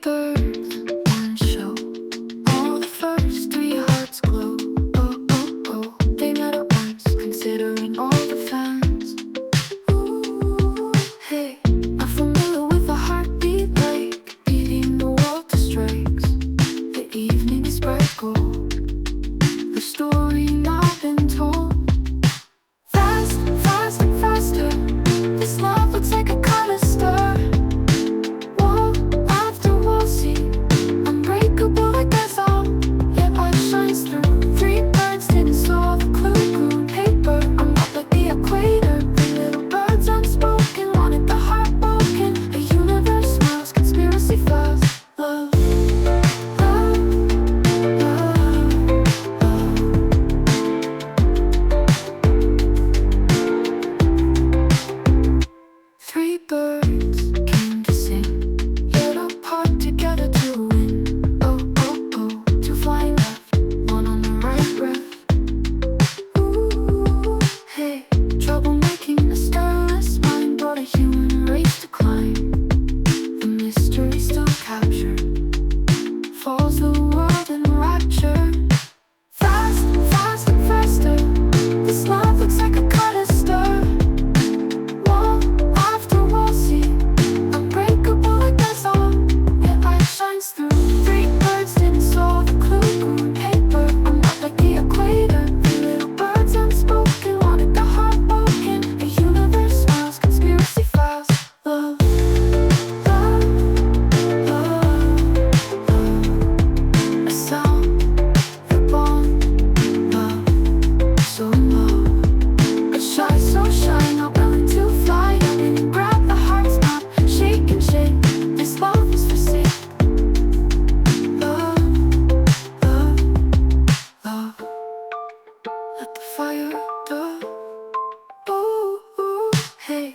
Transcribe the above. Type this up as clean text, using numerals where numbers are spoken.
birds, one show. All the first three hearts glow. Oh, oh, oh. They met at once, considering all the fans. Ooh, hey. I'm familiar with a heartbeat like beating the world to strikes. The evening is bright gold. The story not been told. Fast, fast and faster. This love looks like a kadaster. Wall after wall, see, unbreakable like basalt. Yet light shines through. Three birds didn't saw the clue. Grew paper. I'm not like the equator. Three little birds unspoken. Wanted the heart broken. The universe smiles. Conspiracy files. Love, love, love, love. Three birds came to sing, yet apart together to win. Oh, oh, oh, two flying left, one on the right reft. Ooh, hey, troublemaking, a stirrless mind brought a human race to climb. The mystery still captured, falls the world in rapture. Fast, fast and faster, this love looks like a kadaster. Wall after wall, see, unbreakable like basalt. Yet light shines through. Three birds didn't saw the clue. Grew paper. I'm not like the equator. Three little birds unspoken. Wanted the heart broken. The universe smiles. Conspiracy files. Love, love, love, love. A sound, the bond, love, so love. A shy, so shy, not willing to fly. I didn't grab the heart's not shake and shake. This love is for sake. Love, love, love. Let the fire, the ooh, ooh, hey.